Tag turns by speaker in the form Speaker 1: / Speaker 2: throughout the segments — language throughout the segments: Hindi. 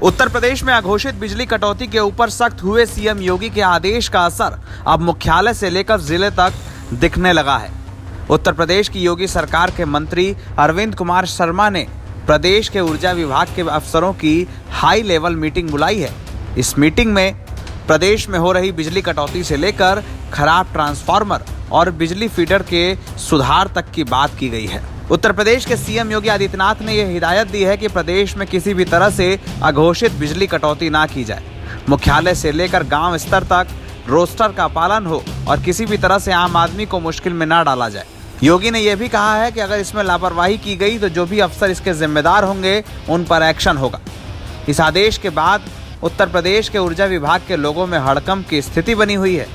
Speaker 1: उत्तर प्रदेश में अघोषित बिजली कटौती के ऊपर सख्त हुए सीएम योगी के आदेश का असर अब मुख्यालय से लेकर जिले तक दिखने लगा है। उत्तर प्रदेश की योगी सरकार के मंत्री अरविंद कुमार शर्मा ने प्रदेश के ऊर्जा विभाग के अफसरों की हाई लेवल मीटिंग बुलाई है। इस मीटिंग में प्रदेश में हो रही बिजली कटौती से लेकर खराब ट्रांसफार्मर और बिजली फीडर के सुधार तक की बात की गई है। उत्तर प्रदेश के सीएम योगी आदित्यनाथ ने यह हिदायत दी है कि प्रदेश में किसी भी तरह से अघोषित बिजली कटौती ना की जाए। मुख्यालय से लेकर गांव स्तर तक रोस्टर का पालन हो और किसी भी तरह से आम आदमी को मुश्किल में ना डाला जाए। योगी ने यह भी कहा है कि अगर इसमें लापरवाही की गई तो जो भी अफसर इसके जिम्मेदार होंगे उन पर एक्शन होगा। इस आदेश के बाद उत्तर प्रदेश के ऊर्जा विभाग के लोगों में हड़कंप की स्थिति बनी हुई है।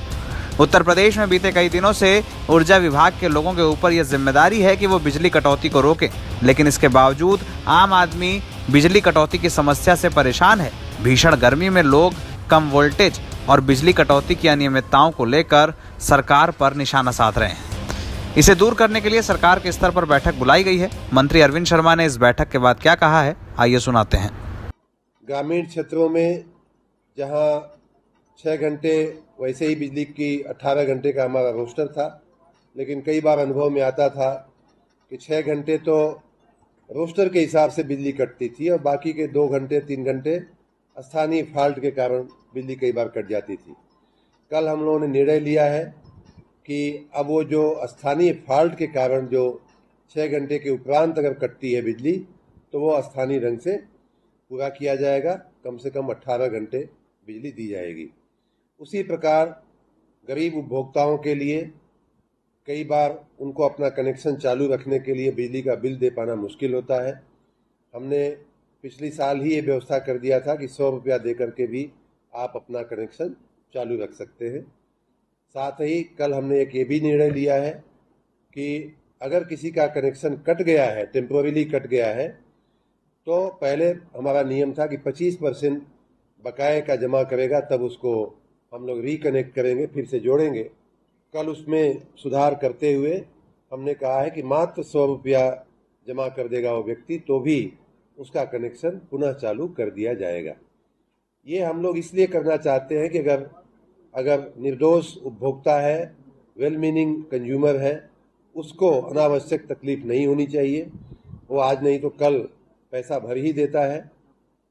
Speaker 1: उत्तर प्रदेश में बीते कई दिनों से ऊर्जा विभाग के लोगों के ऊपर यह जिम्मेदारी है कि वो बिजली कटौती को रोकें, लेकिन इसके बावजूद आम आदमी बिजली कटौती की समस्या से परेशान है। भीषण गर्मी में लोग कम वोल्टेज और बिजली कटौती की अनियमितताओं को लेकर सरकार पर निशाना साध रहे हैं। इसे दूर करने के लिए सरकार के स्तर पर बैठक बुलाई गई है। मंत्री अरविंद शर्मा ने इस बैठक के बाद क्या कहा है, आइए सुनाते हैं।
Speaker 2: ग्रामीण क्षेत्रों में जहां 6 घंटे वैसे ही बिजली की 18 घंटे का हमारा रोस्टर था, लेकिन कई बार अनुभव में आता था कि 6 घंटे तो रोस्टर के हिसाब से बिजली कटती थी और बाकी के 2 घंटे 3 घंटे स्थानीय फॉल्ट के कारण बिजली कई बार कट जाती थी। कल हम लोगों ने निर्णय लिया है कि अब वो जो स्थानीय फॉल्ट के कारण जो 6 घंटे के उपरांत अगर कटती है बिजली तो वो स्थानीय ढंग से पूरा किया जाएगा। कम से कम 18 घंटे बिजली दी जाएगी। उसी प्रकार गरीब उपभोक्ताओं के लिए कई बार उनको अपना कनेक्शन चालू रखने के लिए बिजली का बिल दे पाना मुश्किल होता है। हमने पिछली साल ही ये व्यवस्था कर दिया था कि 100 रुपया दे करके भी आप अपना कनेक्शन चालू रख सकते हैं। साथ ही कल हमने एक ये भी निर्णय लिया है कि अगर किसी का कनेक्शन कट गया है, टेम्पोररी कट गया है, तो पहले हमारा नियम था कि 25% बकाये का जमा करेगा, तब उसको हम लोग रिकनेक्ट करेंगे, फिर से जोड़ेंगे। कल उसमें सुधार करते हुए हमने कहा है कि मात्र 100 रुपया जमा कर देगा वो व्यक्ति तो भी उसका कनेक्शन पुनः चालू कर दिया जाएगा। ये हम लोग इसलिए करना चाहते हैं कि अगर निर्दोष उपभोक्ता है, वेल मीनिंग कंज्यूमर है, उसको अनावश्यक तकलीफ नहीं होनी चाहिए। वो आज नहीं तो कल पैसा भर ही देता है।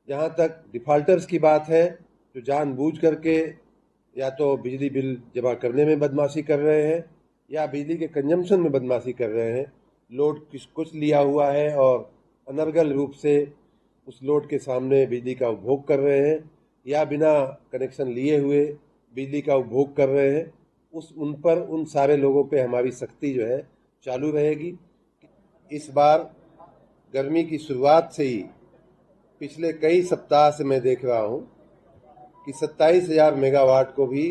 Speaker 2: जहाँ तक डिफ़ॉल्टर्स की बात है, जो जानबूझ करके या तो बिजली बिल जमा करने में बदमाशी कर रहे हैं या बिजली के कंजम्पशन में बदमाशी कर रहे हैं, लोड कुछ लिया हुआ है और अनर्गल रूप से उस लोड के सामने बिजली का उपभोग कर रहे हैं या बिना कनेक्शन लिए हुए बिजली का उपभोग कर रहे हैं, उन सारे लोगों पे हमारी सख्ती जो है चालू रहेगी। इस बार गर्मी की शुरुआत से ही पिछले कई सप्ताह से मैं देख रहा हूँ कि 27,000 मेगावाट को भी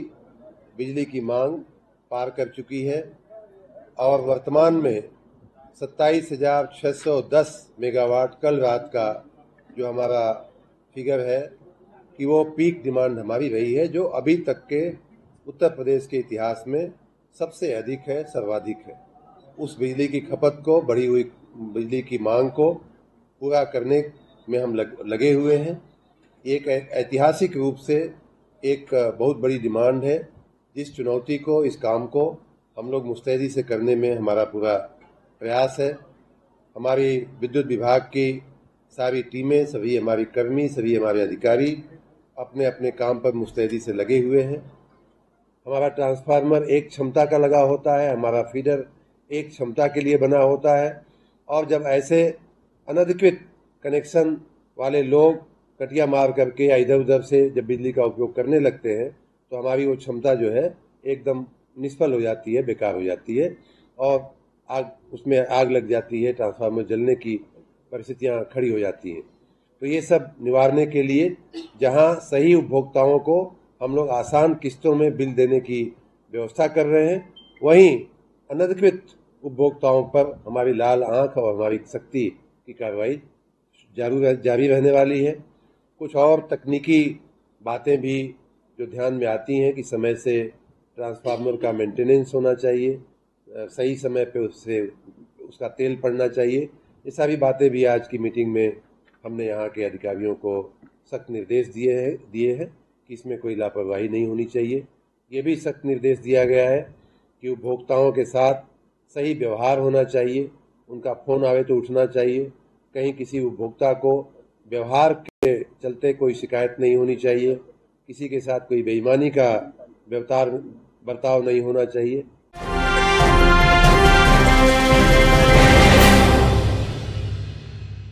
Speaker 2: बिजली की मांग पार कर चुकी है और वर्तमान में 27,610 मेगावाट कल रात का जो हमारा फिगर है कि वो पीक डिमांड हमारी रही है, जो अभी तक के उत्तर प्रदेश के इतिहास में सबसे अधिक है, सर्वाधिक है। उस बिजली की खपत को, बढ़ी हुई बिजली की मांग को पूरा करने में हम लगे हुए हैं। एक ऐतिहासिक रूप से एक बहुत बड़ी डिमांड है, जिस चुनौती को, इस काम को हम लोग मुस्तैदी से करने में हमारा पूरा प्रयास है। हमारी विद्युत विभाग की सारी टीमें, सभी हमारी कर्मी, सभी हमारे अधिकारी अपने अपने काम पर मुस्तैदी से लगे हुए हैं। हमारा ट्रांसफार्मर एक क्षमता का लगा होता है, हमारा फीडर एक क्षमता के लिए बना होता है और जब ऐसे अनधिकृत कनेक्शन वाले लोग कटिया मार करके या इधर उधर से जब बिजली का उपयोग करने लगते हैं तो हमारी वो क्षमता जो है एकदम निष्फल हो जाती है, बेकार हो जाती है और उसमें आग लग जाती है, ट्रांसफार्मर जलने की परिस्थितियां खड़ी हो जाती हैं। तो ये सब निवारने के लिए जहां सही उपभोक्ताओं को हम लोग आसान किस्तों में बिल देने की व्यवस्था कर रहे हैं, वहीं अनधिकृत उपभोक्ताओं पर हमारी लाल आंख और हमारी सख्ती की कार्रवाई जारी रहने वाली है। कुछ और तकनीकी बातें भी जो ध्यान में आती हैं कि समय से ट्रांसफार्मर का मेंटेनेंस होना चाहिए, सही समय पे उसका तेल पड़ना चाहिए। ये सारी बातें भी आज की मीटिंग में हमने यहाँ के अधिकारियों को सख्त निर्देश दिए हैं कि इसमें कोई लापरवाही नहीं होनी चाहिए। ये भी सख्त निर्देश दिया गया है कि उपभोक्ताओं के साथ सही व्यवहार होना चाहिए, उनका फ़ोन आवे तो उठना चाहिए, कहीं किसी उपभोक्ता को व्यवहार के चलते कोई शिकायत नहीं होनी चाहिए, किसी के साथ कोई बेईमानी का बर्ताव नहीं होना चाहिए।